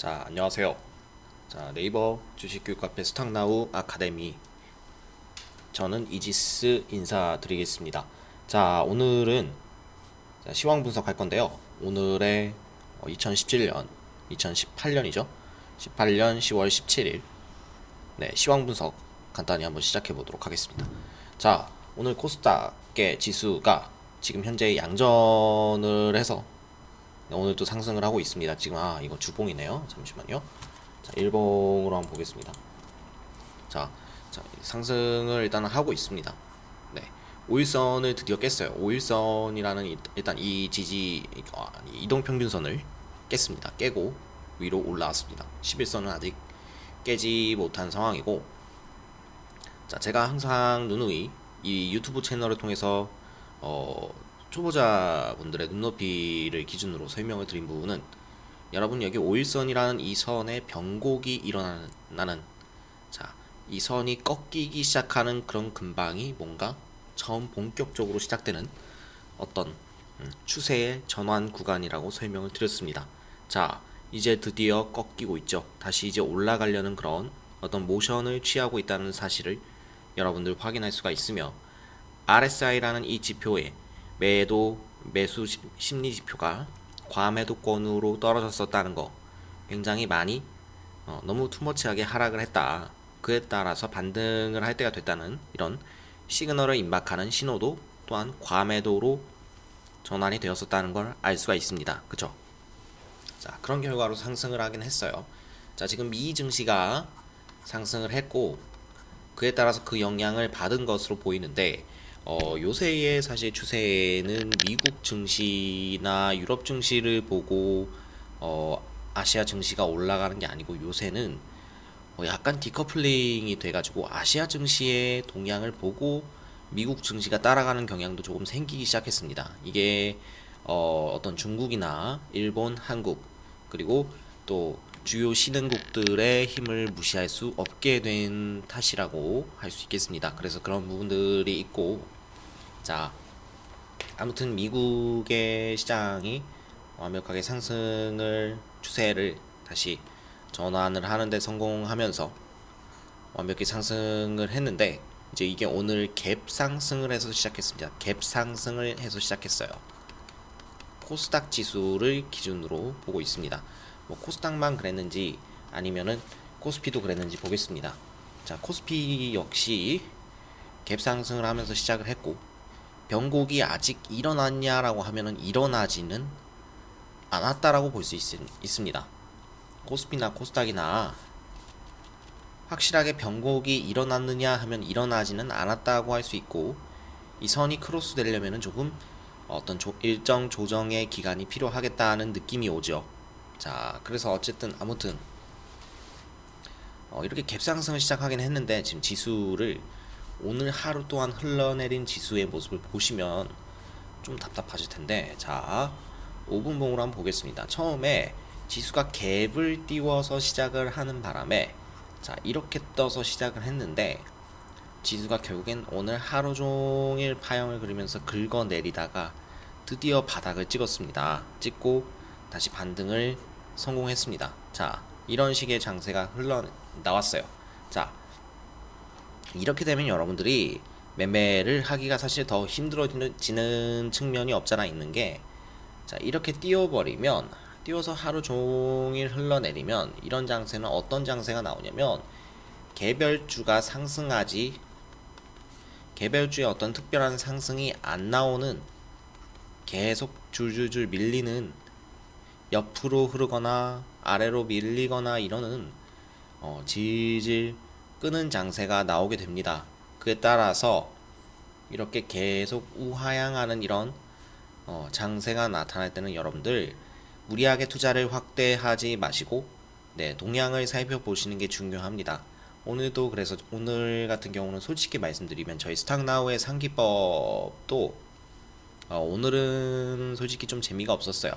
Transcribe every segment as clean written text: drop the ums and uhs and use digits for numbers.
자, 안녕하세요. 자, 네이버 주식교육 카페 스탁나우 아카데미. 저는 이지스 인사드리겠습니다. 자, 오늘은 시황 분석할 건데요. 오늘의 2017년, 2018년이죠. 18년 10월 17일. 네, 시황 분석 간단히 한번 시작해 보도록 하겠습니다. 자, 오늘 코스닥의 지수가 지금 현재 양전을 해서 오늘도 상승을 하고 있습니다. 지금 이거 주봉이네요. 잠시만요. 자, 일봉으로 한번 보겠습니다. 자, 상승을 일단 하고 있습니다. 네, 5일선을 드디어 깼어요. 5일선이라는 일단 이 이동평균선을 깼습니다. 깨고 위로 올라왔습니다. 10일선은 아직 깨지 못한 상황이고, 자, 제가 항상 누누이 이 유튜브 채널을 통해서 초보자분들의 눈높이를 기준으로 설명을 드린 부분은, 여러분 여기 5일선이라는 이 선의 변곡이 일어나는, 자, 이 선이 꺾이기 시작하는 그런 근방이 뭔가 처음 본격적으로 시작되는 어떤 추세의 전환 구간이라고 설명을 드렸습니다. 자, 이제 드디어 꺾이고 있죠. 다시 이제 올라가려는 그런 어떤 모션을 취하고 있다는 사실을 여러분들 확인할 수가 있으며, RSI라는 이 지표에 매수 심리 지표가 과매도권으로 떨어졌었다는 거, 굉장히 많이 너무 투머치하게 하락을 했다, 그에 따라서 반등을 할 때가 됐다는 이런 시그널을 임박하는 신호도 또한 과매도로 전환이 되었었다는 걸 알 수가 있습니다. 그쵸? 자, 그런 결과로 상승을 하긴 했어요. 자, 지금 미 증시가 상승을 했고, 그에 따라서 그 영향을 받은 것으로 보이는데, 요새의 사실 추세는 미국 증시나 유럽 증시를 보고 아시아 증시가 올라가는 게 아니고, 요새는 약간 디커플링이 돼가지고 아시아 증시의 동향을 보고 미국 증시가 따라가는 경향도 조금 생기기 시작했습니다. 이게 어떤 중국이나 일본, 한국, 그리고 또 주요 신흥국들의 힘을 무시할 수 없게 된 탓이라고 할 수 있겠습니다. 그래서 그런 부분들이 있고, 자, 아무튼 미국의 시장이 완벽하게 상승을 추세를 다시 전환을 하는데 성공하면서 완벽히 상승을 했는데, 이제 이게 오늘 갭 상승을 해서 시작했습니다. 갭 상승을 해서 시작했어요. 코스닥 지수를 기준으로 보고 있습니다. 뭐 코스닥만 그랬는지 아니면은 코스피도 그랬는지 보겠습니다. 자, 코스피 역시 갭 상승을 하면서 시작을 했고, 변곡이 아직 일어났냐라고 하면은 일어나지는 않았다라고 볼 수 있습니다. 코스피나 코스닥이나 확실하게 변곡이 일어났느냐 하면 일어나지는 않았다고 할 수 있고, 이 선이 크로스 되려면 조금 어떤 일정 조정의 기간이 필요하겠다는 느낌이 오죠. 자, 그래서 어쨌든 아무튼 이렇게 갭상승을 시작하긴 했는데, 지금 지수를 오늘 하루 동안 흘러내린 지수의 모습을 보시면 좀 답답하실 텐데, 자, 5분봉으로 한번 보겠습니다. 처음에 지수가 갭을 띄워서 시작을 하는 바람에, 자, 이렇게 떠서 시작을 했는데, 지수가 결국엔 오늘 하루 종일 파형을 그리면서 긁어내리다가 드디어 바닥을 찍었습니다. 찍고 다시 반등을 성공했습니다. 자, 이런 식의 장세가 흘러나왔어요. 자, 이렇게 되면 여러분들이 매매를 하기가 사실 더 힘들어지는 측면이 없잖아 있는 게, 자, 이렇게 띄워서 하루 종일 흘러내리면 이런 장세는 어떤 장세가 나오냐면, 개별주가 상승하지 개별주의 어떤 특별한 상승이 안 나오는, 계속 줄줄줄 밀리는, 옆으로 흐르거나 아래로 밀리거나 이러는 질질 끄는 장세가 나오게 됩니다. 그에 따라서 이렇게 계속 우하향하는 이런 장세가 나타날 때는 여러분들 무리하게 투자를 확대하지 마시고, 네, 동향을 살펴보시는 게 중요합니다. 오늘도 그래서 오늘 같은 경우는 솔직히 말씀드리면 저희 스탁나우의 상기법도 오늘은 솔직히 좀 재미가 없었어요.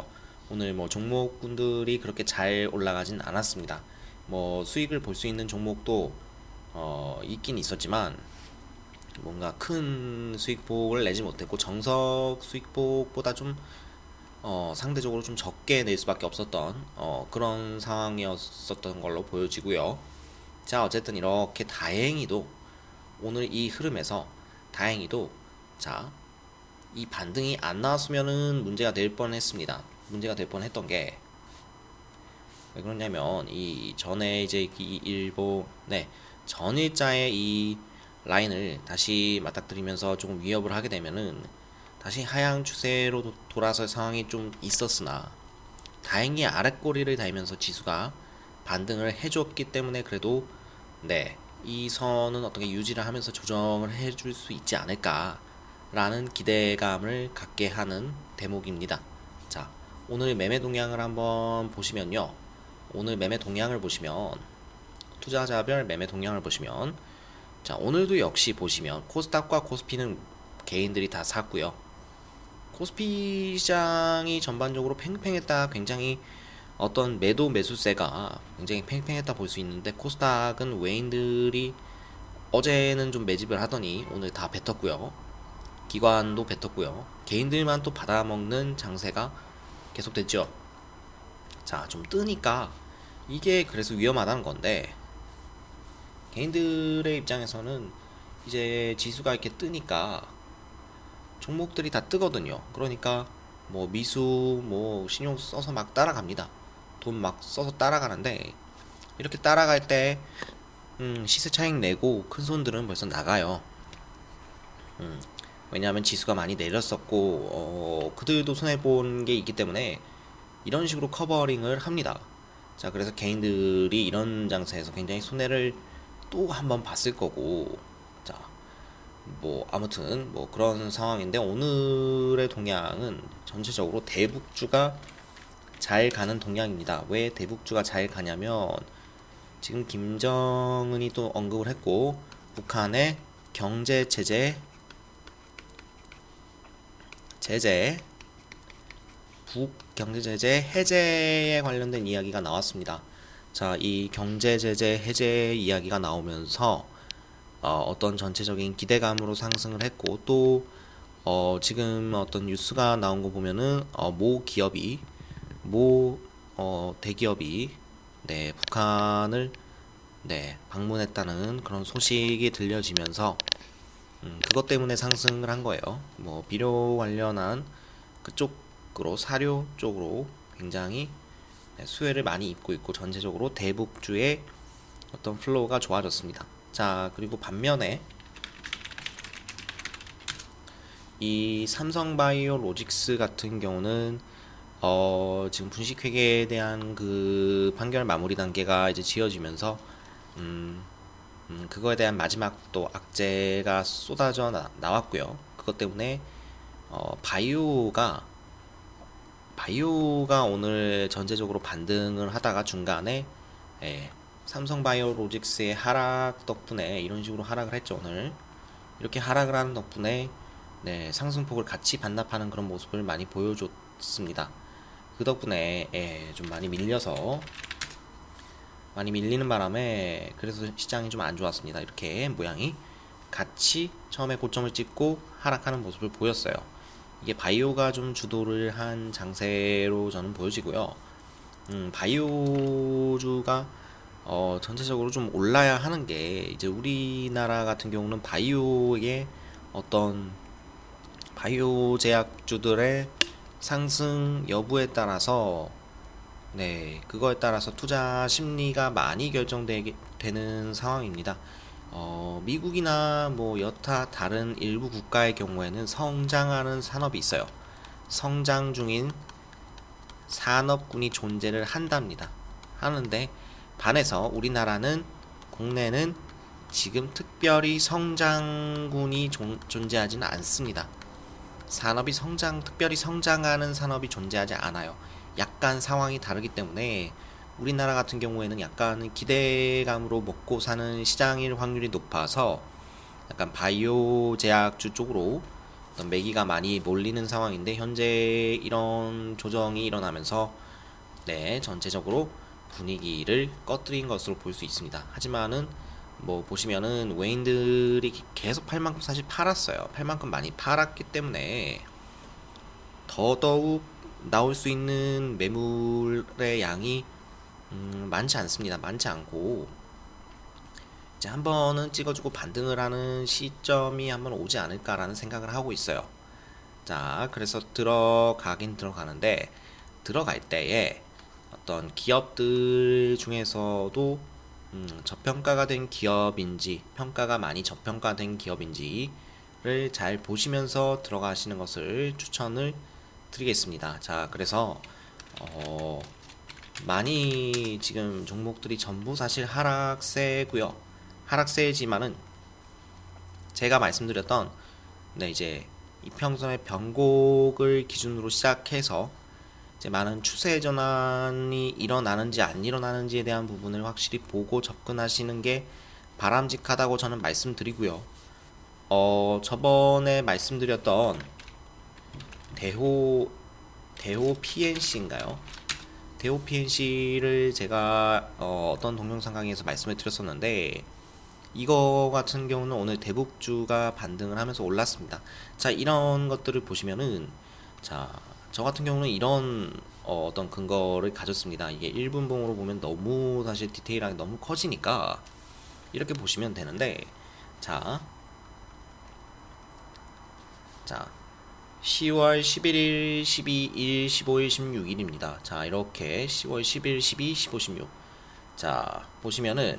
오늘 뭐 종목군들이 그렇게 잘 올라가진 않았습니다. 뭐 수익을 볼 수 있는 종목도 있긴 있었지만 뭔가 큰 수익폭을 내지 못했고, 정석 수익폭보다 좀 상대적으로 좀 적게 낼 수밖에 없었던 그런 상황이었었던 걸로 보여지고요. 자, 어쨌든 이렇게 다행히도 오늘 이 흐름에서 다행히도 자, 이 반등이 안 나왔으면은 문제가 될 뻔했습니다. 문제가 될 뻔했던 게 왜 그러냐면 이 전에 이제 이 일본의 전일자의 이 라인을 다시 맞닥뜨리면서 조금 위협을 하게 되면은 다시 하향 추세로 돌아설 상황이 좀 있었으나 다행히 아랫꼬리를 달면서 지수가 반등을 해줬기 때문에 그래도 이 선은 어떻게 유지를 하면서 조정을 해줄 수 있지 않을까라는 기대감을 갖게 하는 대목입니다. 자, 오늘 매매 동향을 한번 보시면요. 오늘 매매 동향을 보시면 투자자별 매매 동향을 보시면 자, 오늘도 역시 보시면 코스닥과 코스피는 개인들이 다 샀고요. 코스피 시장이 전반적으로 팽팽했다. 굉장히 어떤 매도 매수세가 굉장히 팽팽했다 볼 수 있는데 코스닥은 외인들이 어제는 좀 매집을 하더니 오늘 다 뱉었고요. 기관도 뱉었고요. 개인들만 또 받아먹는 장세가 계속됐죠. 자, 좀 뜨니까 이게 그래서 위험하다는 건데 개인들의 입장에서는 이제 지수가 이렇게 뜨니까 종목들이 다 뜨거든요. 그러니까 뭐 미수 뭐 신용 써서 막 따라갑니다. 돈 막 써서 따라가는데 이렇게 따라갈 때 시세 차익 내고 큰 손들은 벌써 나가요. 왜냐하면 지수가 많이 내렸었고 그들도 손해본 게 있기 때문에 이런 식으로 커버링을 합니다. 자, 그래서 개인들이 이런 장세에서 굉장히 손해를 또 한번 봤을 거고, 자, 뭐 아무튼 뭐 그런 상황인데 오늘의 동향은 전체적으로 대북주가 잘 가는 동향입니다. 왜 대북주가 잘 가냐면 지금 김정은이 또 언급을 했고 북한의 경제 제재 북 경제 제재 해제에 관련된 이야기가 나왔습니다. 자, 이 경제 제재 해제 이야기가 나오면서 어떤 전체적인 기대감으로 상승을 했고 또 지금 어떤 뉴스가 나온 거 보면은 대기업이 북한을 방문했다는 그런 소식이 들려지면서 그것 때문에 상승을 한 거예요. 뭐 비료 관련한 그쪽으로 사료 쪽으로 굉장히 수혜를 많이 입고 있고 전체적으로 대북주의 어떤 플로우가 좋아졌습니다. 자, 그리고 반면에 이 삼성바이오로직스 같은 경우는 지금 분식회계에 대한 그 판결 마무리 단계가 이제 지어지면서 그거에 대한 마지막 또 악재가 쏟아져 나왔고요. 그것 때문에 바이오가 오늘 전체적으로 반등을 하다가 중간에 삼성바이오로직스의 하락 덕분에 이런 식으로 하락을 했죠. 오늘 이렇게 하락을 하는 덕분에 상승폭을 같이 반납하는 그런 모습을 많이 보여줬습니다. 그 덕분에 좀 많이 밀리는 바람에 그래서 시장이 좀 안 좋았습니다. 이렇게 모양이 같이 처음에 고점을 찍고 하락하는 모습을 보였어요. 이게 바이오가 좀 주도를 한 장세로 저는 보여지고요. 바이오주가 전체적으로 좀 올라야 하는 게 이제 우리나라 같은 경우는 바이오의 어떤 바이오 제약주들의 상승 여부에 따라서 그거에 따라서 투자 심리가 많이 결정되는 상황입니다. 미국이나 뭐 여타 다른 일부 국가의 경우에는 성장하는 산업이 있어요. 성장 중인 산업군이 존재를 한답니다. 하는데 반해서 우리나라는 국내는 지금 특별히 성장군이 존재하지는 않습니다. 특별히 성장하는 산업이 존재하지 않아요. 약간 상황이 다르기 때문에 우리나라 같은 경우에는 약간 기대감으로 먹고 사는 시장일 확률이 높아서 약간 바이오 제약주 쪽으로 어떤 매기가 많이 몰리는 상황인데 현재 이런 조정이 일어나면서 전체적으로 분위기를 꺼뜨린 것으로 볼 수 있습니다. 하지만은 뭐 보시면은 외인들이 계속 팔 만큼 사실 팔았어요. 팔 만큼 많이 팔았기 때문에 더더욱 나올 수 있는 매물의 양이 많지 않습니다. 많지 않고 이제 한 번은 찍어주고 반등을 하는 시점이 한번 오지 않을까라는 생각을 하고 있어요. 자, 그래서 들어가긴 들어가는데 들어갈 때에 어떤 기업들 중에서도 저평가가 된 기업인지 평가가 많이 저평가된 기업인지를 잘 보시면서 들어가시는 것을 추천을 드리겠습니다. 자, 그래서 많이 지금 종목들이 전부 사실 하락세고요. 하락세지만은 제가 말씀드렸던 이제 이평선의 변곡을 기준으로 시작해서 이제 많은 추세 전환이 일어나는지 안 일어나는지에 대한 부분을 확실히 보고 접근하시는 게 바람직하다고 저는 말씀드리고요. 저번에 말씀드렸던 대호 PNC인가요? 대호 PNC를 제가 어떤 동영상 강의에서 말씀을 드렸었는데 이거 같은 경우는 오늘 대북주가 반등을 하면서 올랐습니다. 자, 이런 것들을 보시면은 자, 저 같은 경우는 이런 어떤 근거를 가졌습니다. 이게 1분봉으로 보면 너무 사실 디테일하게 너무 커지니까 이렇게 보시면 되는데 자 10월 11일, 12일, 15일, 16일입니다. 자, 이렇게 10월 11, 12, 15, 16. 자, 보시면은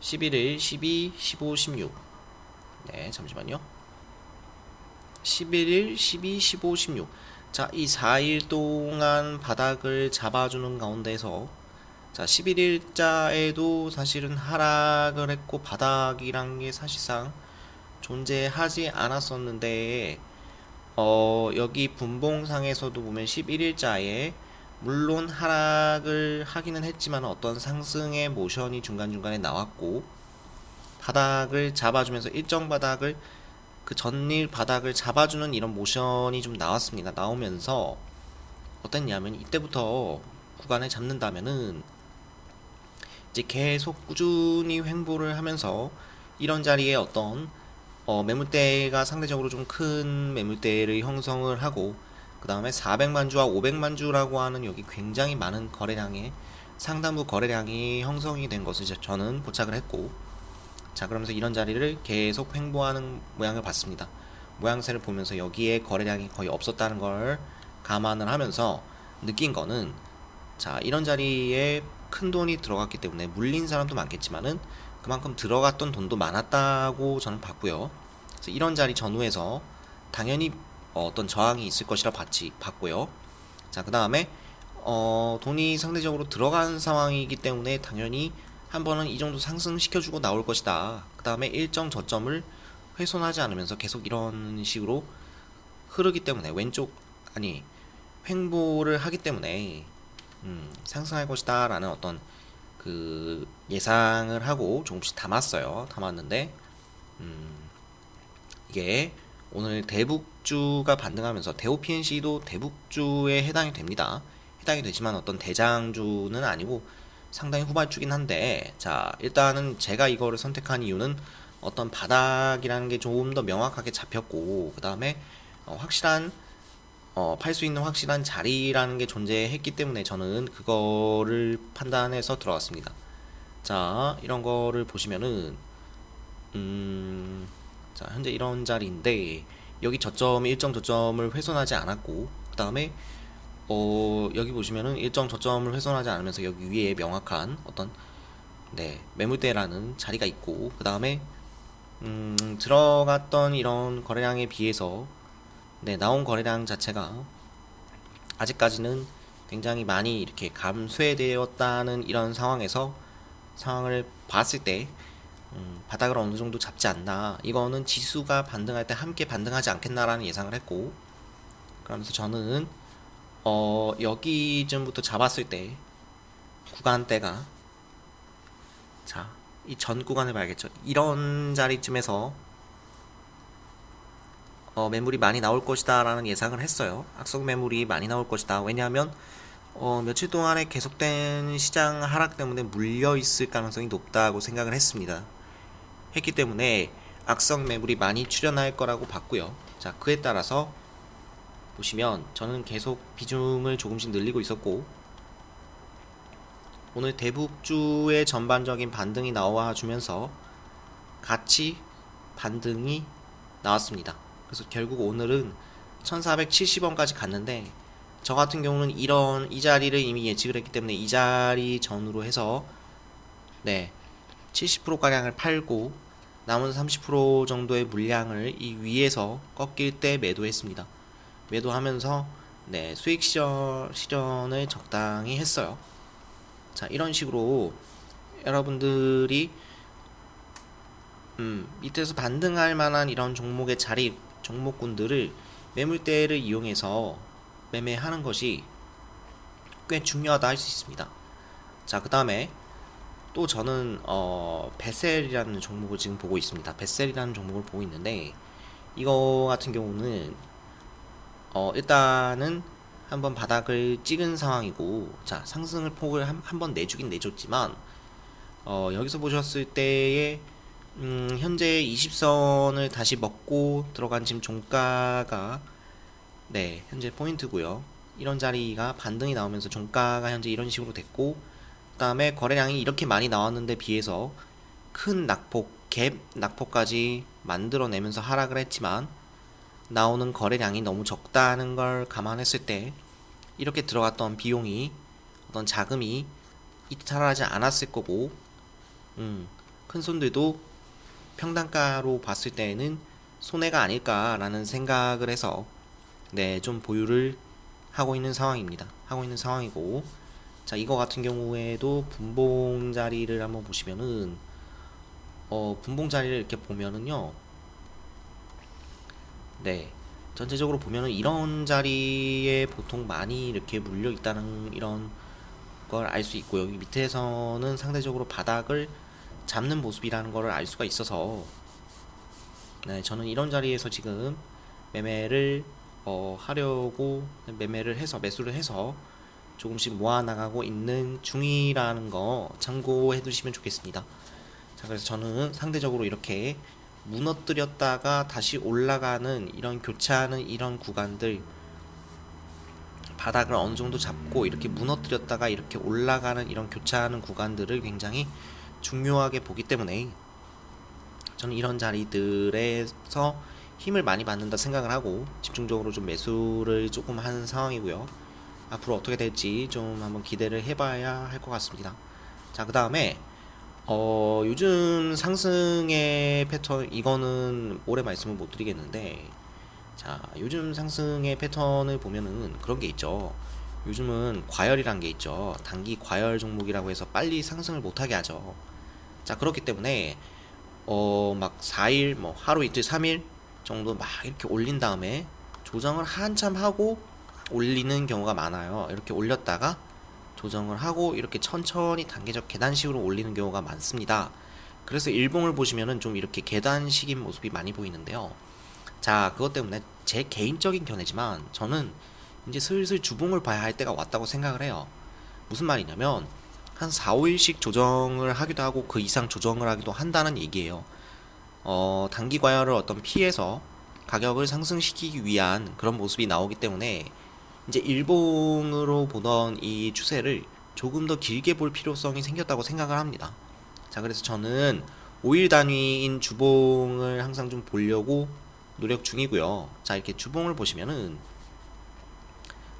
11일, 12, 15, 16. 네, 잠시만요. 11일, 12, 15, 16. 자, 이 4일 동안 바닥을 잡아주는 가운데서 자, 11일자에도 사실은 하락을 했고 바닥이란 게 사실상 존재하지 않았었는데 여기 분봉상에서도 보면 11일자에 물론 하락을 하기는 했지만 어떤 상승의 모션이 중간중간에 나왔고 바닥을 잡아주면서 일정 바닥을 그 전일 바닥을 잡아주는 이런 모션이 좀 나왔습니다. 나오면서 어땠냐면 이때부터 구간을 잡는다면은 이제 계속 꾸준히 횡보를 하면서 이런 자리에 어떤 매물대가 상대적으로 좀 큰 매물대를 형성을 하고 그 다음에 400만 주와 500만 주라고 하는 여기 굉장히 많은 거래량의 상단부 거래량이 형성이 된 것을 저는 포착을 했고 자, 그러면서 이런 자리를 계속 횡보하는 모양을 봤습니다. 모양새를 보면서 여기에 거래량이 거의 없었다는 걸 감안을 하면서 느낀 거는 자, 이런 자리에 큰 돈이 들어갔기 때문에 물린 사람도 많겠지만은 그만큼 들어갔던 돈도 많았다고 저는 봤고요. 그래서 이런 자리 전후에서 당연히 어떤 저항이 있을 것이라 봤고요. 자, 그 다음에 돈이 상대적으로 들어간 상황이기 때문에 당연히 한 번은 이 정도 상승시켜주고 나올 것이다. 그 다음에 일정 저점을 훼손하지 않으면서 계속 이런 식으로 흐르기 때문에 횡보를 하기 때문에 상승할 것이다 라는 어떤 그 예상을 하고 조금씩 담았는데 이게 오늘 대북주가 반등하면서 대호 PNC도 대북주에 해당이 됩니다. 해당이 되지만 어떤 대장주는 아니고 상당히 후발주긴 한데 자, 일단은 제가 이거를 선택한 이유는 어떤 바닥이라는 게 조금 더 명확하게 잡혔고 그 다음에 확실한 팔 수 있는 확실한 자리라는 게 존재했기 때문에 저는 그거를 판단해서 들어갔습니다. 자, 이런 거를 보시면은 자, 현재 이런 자리인데 여기 저점이 일정 저점을 훼손하지 않았고 그 다음에 여기 보시면은 일정 저점을 훼손하지 않으면서 여기 위에 명확한 어떤 매물대라는 자리가 있고 그 다음에 들어갔던 이런 거래량에 비해서 나온 거래량 자체가 아직까지는 굉장히 많이 이렇게 감소되었다는 이런 상황을 봤을 때 바닥을 어느 정도 잡지 않나, 이거는 지수가 반등할 때 함께 반등하지 않겠나라는 예상을 했고, 그러면서 저는 여기쯤부터 잡았을 때 구간대가 자, 이 전 구간을 봐야겠죠. 이런 자리쯤에서 매물이 많이 나올 것이다 라는 예상을 했어요. 악성 매물이 많이 나올 것이다. 왜냐하면 며칠 동안에 계속된 시장 하락 때문에 물려 있을 가능성이 높다고 생각을 했기 때문에 악성 매물이 많이 출현할 거라고 봤고요. 자, 그에 따라서 보시면 저는 계속 비중을 조금씩 늘리고 있었고, 오늘 대북주의 전반적인 반등이 나와주면서 같이 반등이 나왔습니다. 그래서 결국 오늘은 1470원까지 갔는데, 저 같은 경우는 이 자리를 이미 예측을 했기 때문에 이 자리 전후로 해서 70%가량을 팔고 남은 30% 정도의 물량을 이 위에서 꺾일 때 매도했습니다. 매도하면서 수익 실현을 적당히 했어요. 자, 이런 식으로 여러분들이 밑에서 반등할 만한 이런 종목의 종목군들을 매물대를 이용해서 매매하는 것이 꽤 중요하다 할 수 있습니다. 자, 그 다음에 또 저는 베셀이라는 종목을 지금 보고 있습니다. 베셀이라는 종목을 보고 있는데, 이거 같은 경우는 일단은 한번 바닥을 찍은 상황이고, 자, 상승을 폭을 한번 내주긴 내줬지만, 여기서 보셨을 때에 현재 20선을 다시 먹고 들어간 지금 종가가 현재 포인트고요. 이런 자리가 반등이 나오면서 종가가 현재 이런 식으로 됐고, 그 다음에 거래량이 이렇게 많이 나왔는데 비해서 큰 낙폭, 갭 낙폭까지 만들어내면서 하락을 했지만, 나오는 거래량이 너무 적다는 걸 감안했을 때 이렇게 들어갔던 비용이, 어떤 자금이 이탈하지 않았을 거고, 큰 손들도 평단가로 봤을 때는 손해가 아닐까라는 생각을 해서 좀 보유를 하고 있는 상황입니다. 하고 있는 상황이고, 자, 이거 같은 경우에도 분봉 자리를 한번 보시면은 분봉 자리를 이렇게 보면은요, 전체적으로 보면은 이런 자리에 보통 많이 이렇게 물려 있다는 이런 걸 알 수 있고요. 여기 밑에서는 상대적으로 바닥을 잡는 모습이라는 걸 알 수가 있어서 저는 이런 자리에서 지금 매매를 하려고 매수를 해서 조금씩 모아나가고 있는 중이라는 거 참고해 두시면 좋겠습니다. 자, 그래서 저는 상대적으로 이렇게 무너뜨렸다가 다시 올라가는, 이런 교차하는 이런 구간들, 바닥을 어느 정도 잡고 이렇게 무너뜨렸다가 이렇게 올라가는 이런 교차하는 구간들을 굉장히 중요하게 보기 때문에 저는 이런 자리들에서 힘을 많이 받는다 생각을 하고 집중적으로 좀 매수를 조금 하는 상황이고요. 앞으로 어떻게 될지 좀 한번 기대를 해봐야 할 것 같습니다. 자, 그 다음에 요즘 상승의 패턴, 이거는 오래 말씀을 못 드리겠는데, 자, 요즘 상승의 패턴을 보면은 그런 게 있죠. 요즘은 과열이란 게 있죠. 단기 과열 종목이라고 해서 빨리 상승을 못하게 하죠. 자, 그렇기 때문에 막 4일, 뭐 하루 이틀 3일 정도 막 이렇게 올린 다음에 조정을 한참 하고 올리는 경우가 많아요. 이렇게 올렸다가 조정을 하고 이렇게 천천히 단계적 계단식으로 올리는 경우가 많습니다. 그래서 일봉을 보시면은 좀 이렇게 계단식인 모습이 많이 보이는데요. 자, 그것 때문에 제 개인적인 견해지만 저는 이제 슬슬 주봉을 봐야 할 때가 왔다고 생각을 해요. 무슨 말이냐면 한 4, 5일씩 조정을 하기도 하고 그 이상 조정을 하기도 한다는 얘기예요. 단기 과열을 어떤 피해서 가격을 상승시키기 위한 그런 모습이 나오기 때문에 이제 일봉으로 보던 이 추세를 조금 더 길게 볼 필요성이 생겼다고 생각을 합니다. 자, 그래서 저는 5일 단위인 주봉을 항상 좀 보려고 노력 중이고요. 자, 이렇게 주봉을 보시면은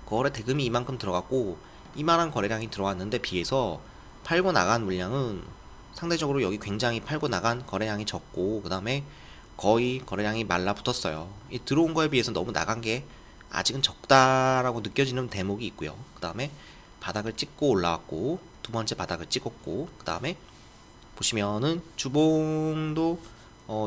거래 대금이 이만큼 들어갔고 이만한 거래량이 들어왔는데 비해서 팔고 나간 물량은 상대적으로 여기 굉장히 팔고 나간 거래량이 적고, 그 다음에 거의 거래량이 말라붙었어요. 이 들어온 거에 비해서 너무 나간 게 아직은 적다라고 느껴지는 대목이 있고요. 그 다음에 바닥을 찍고 올라왔고, 두 번째 바닥을 찍었고, 그 다음에 보시면은 주봉도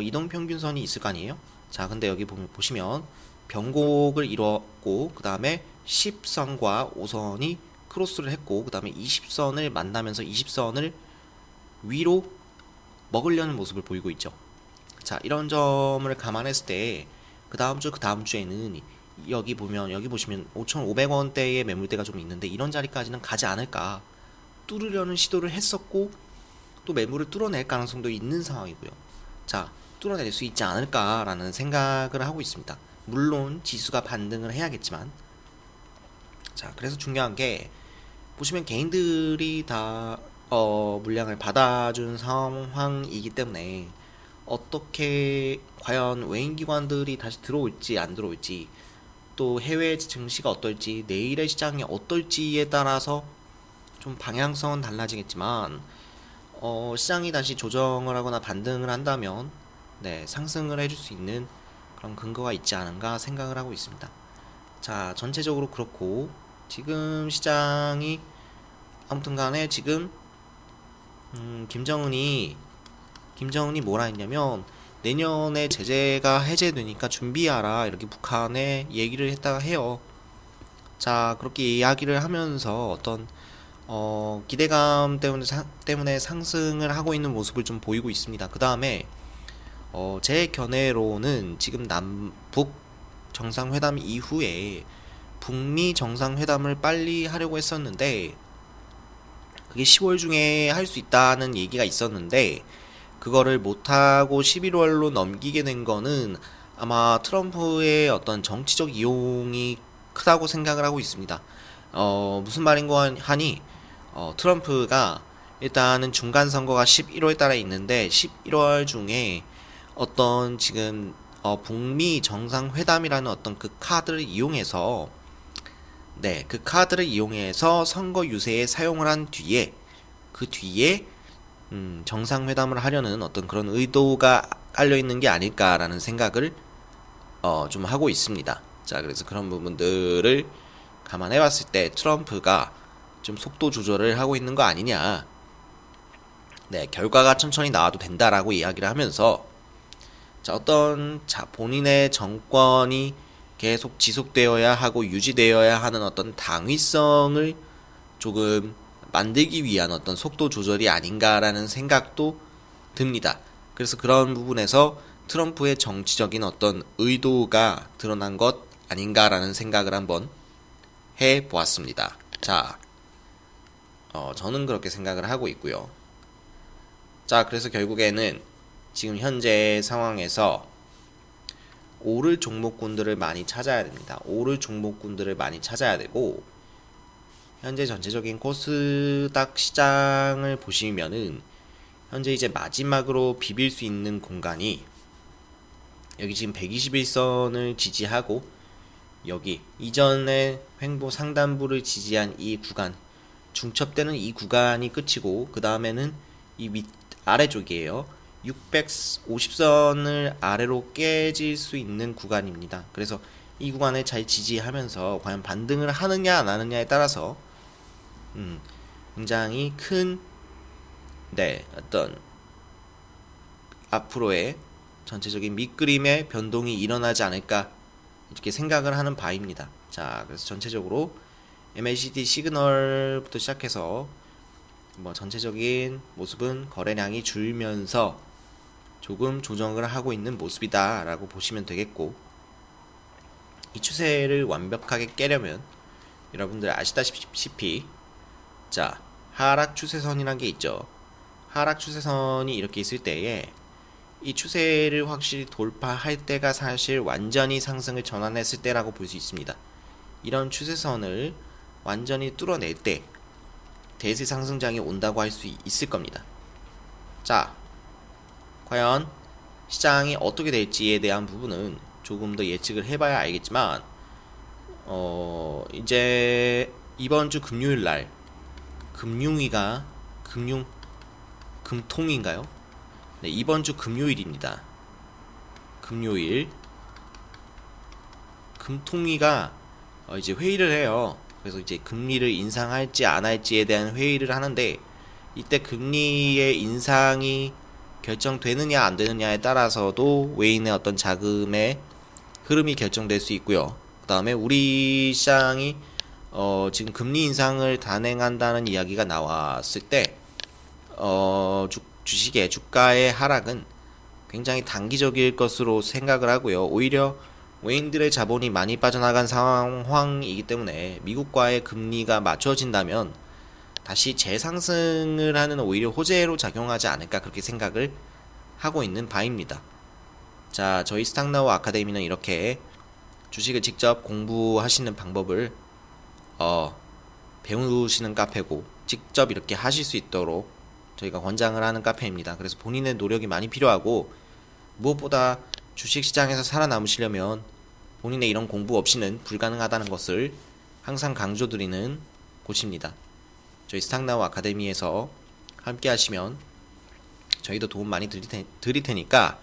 이동평균선이 있을 거 아니에요. 자, 근데 여기 보시면 변곡을 이뤘고, 그 다음에 10선과 5선이 크로스를 했고, 그 다음에 20선을 만나면서 20선을 위로 먹으려는 모습을 보이고 있죠. 자, 이런 점을 감안했을 때 그 다음 주에는 여기 보시면 5,500원대의 매물대가 좀 있는데 이런 자리까지는 가지 않을까, 뚫으려는 시도를 했었고 또 매물을 뚫어낼 가능성도 있는 상황이고요. 자, 뚫어낼 수 있지 않을까라는 생각을 하고 있습니다. 물론 지수가 반등을 해야겠지만, 자, 그래서 중요한 게 보시면 개인들이 다 물량을 받아준 상황이기 때문에 어떻게 과연 외인 기관들이 다시 들어올지 안 들어올지, 또 해외 증시가 어떨지, 내일의 시장이 어떨지에 따라서 좀 방향성은 달라지겠지만, 시장이 다시 조정을 하거나 반등을 한다면 네, 상승을 해줄 수 있는 그런 근거가 있지 않은가 생각을 하고 있습니다. 자, 전체적으로 그렇고 지금 시장이 아무튼 간에 지금 김정은이 뭐라 했냐면 내년에 제재가 해제되니까 준비하라 이렇게 북한에 얘기를 했다가 해요. 자, 그렇게 이야기를 하면서 어떤 기대감 때문에 상승을 하고 있는 모습을 좀 보이고 있습니다. 그 다음에 제 견해로는 지금 남북 정상회담 이후에 북미 정상회담을 빨리 하려고 했었는데 그게 10월 중에 할 수 있다는 얘기가 있었는데 그거를 못하고 11월로 넘기게 된 거는 아마 트럼프의 어떤 정치적 이용이 크다고 생각을 하고 있습니다. 무슨 말인가 하니 트럼프가 일단은 중간 선거가 11월 달에 있는데 11월 중에 어떤 지금 북미 정상회담이라는 어떤 그 카드를 이용해서 네, 그 카드를 이용해서 선거 유세에 사용을 한 뒤에 그 뒤에 정상회담을 하려는 어떤 그런 의도가 깔려 있는 게 아닐까라는 생각을 좀 하고 있습니다. 자, 그래서 그런 부분들을 감안해 봤을 때 트럼프가 좀 속도 조절을 하고 있는 거 아니냐. 네, 결과가 천천히 나와도 된다라고 이야기를 하면서 자, 본인의 정권이 계속 지속되어야 하고 유지되어야 하는 어떤 당위성을 조금 만들기 위한 어떤 속도 조절이 아닌가라는 생각도 듭니다. 그래서 그런 부분에서 트럼프의 정치적인 어떤 의도가 드러난 것 아닌가라는 생각을 한번 해 보았습니다. 자, 저는 그렇게 생각을 하고 있고요. 자, 그래서 결국에는 지금 현재 상황에서 오를 종목군들을 많이 찾아야 됩니다. 오를 종목군들을 많이 찾아야 되고 현재 전체적인 코스닥 시장을 보시면은 현재 이제 마지막으로 비빌 수 있는 공간이 여기 지금 121선을 지지하고 여기 이전에 횡보 상단부를 지지한 이 구간 중첩되는 이 구간이 끝이고 그 다음에는 이 아래쪽이에요. 650선을 아래로 깨질 수 있는 구간입니다. 그래서 이 구간을 잘 지지하면서 과연 반등을 하느냐 안 하느냐에 따라서 굉장히 큰 어떤 앞으로의 전체적인 밑그림의 변동이 일어나지 않을까 이렇게 생각을 하는 바입니다. 자, 그래서 전체적으로 MACD 시그널부터 시작해서 전체적인 모습은 거래량이 줄면서 조금 조정을 하고 있는 모습이다 라고 보시면 되겠고 이 추세를 완벽하게 깨려면 여러분들 아시다시피 자, 하락 추세선이란 게 있죠. 하락 추세선이 이렇게 있을 때에 이 추세를 확실히 돌파할 때가 사실 완전히 상승을 전환했을 때라고 볼 수 있습니다. 이런 추세선을 완전히 뚫어낼 때 대세 상승장이 온다고 할 수 있을 겁니다. 자, 과연 시장이 어떻게 될지에 대한 부분은 조금 더 예측을 해봐야 알겠지만 이제 이번 주 금요일 날 금통인가요? 네, 이번 주 금요일입니다. 금요일 금통위가 이제 회의를 해요. 그래서 이제 금리를 인상할지 안 할지에 대한 회의를 하는데 이때 금리의 인상이 결정되느냐 안 되느냐에 따라서도 외인의 어떤 자금의 흐름이 결정될 수 있고요. 그 다음에 우리 시장이 지금 금리 인상을 단행한다는 이야기가 나왔을 때 주식의 주가의 하락은 굉장히 단기적일 것으로 생각을 하고요. 오히려 외인들의 자본이 많이 빠져나간 상황이기 때문에 미국과의 금리가 맞춰진다면 다시 재상승을 하는 오히려 호재로 작용하지 않을까 그렇게 생각을 하고 있는 바입니다. 자, 저희 스탁나우 아카데미는 이렇게 주식을 직접 공부하시는 방법을 배우시는 카페고, 직접 이렇게 하실 수 있도록 저희가 권장을 하는 카페입니다. 그래서 본인의 노력이 많이 필요하고, 무엇보다 주식시장에서 살아남으시려면 본인의 이런 공부 없이는 불가능하다는 것을 항상 강조드리는 곳입니다. 저희 스탁나우 아카데미에서 함께 하시면 저희도 도움 많이 드릴 테니까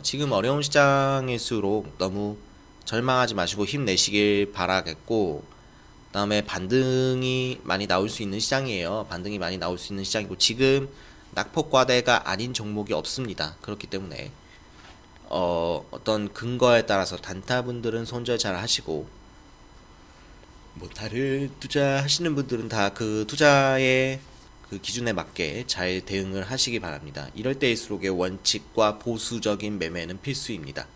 지금 어려운 시장일수록 너무 절망하지 마시고 힘내시길 바라겠고, 그 다음에 반등이 많이 나올 수 있는 시장이에요. 반등이 많이 나올 수 있는 시장이고, 지금 낙폭과대가 아닌 종목이 없습니다. 그렇기 때문에 어떤 근거에 따라서 단타분들은 손절 잘 하시고, 뭐 다른 투자하시는 분들은 다 그 투자의 그 기준에 맞게 잘 대응을 하시기 바랍니다. 이럴 때일수록의 원칙과 보수적인 매매는 필수입니다.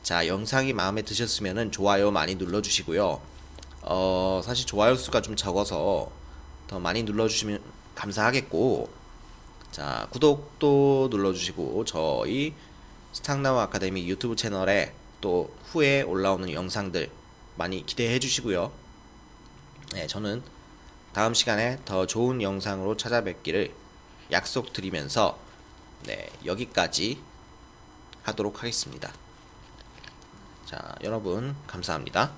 자, 영상이 마음에 드셨으면 좋아요 많이 눌러주시고요. 사실 좋아요 수가 좀 적어서 더 많이 눌러주시면 감사하겠고, 자, 구독도 눌러주시고 저희 스탁나우 아카데미 유튜브 채널에 또 후에 올라오는 영상들 많이 기대해 주시고요. 네, 저는 다음 시간에 더 좋은 영상으로 찾아뵙기를 약속드리면서 네, 여기까지 하도록 하겠습니다. 자, 여러분 감사합니다.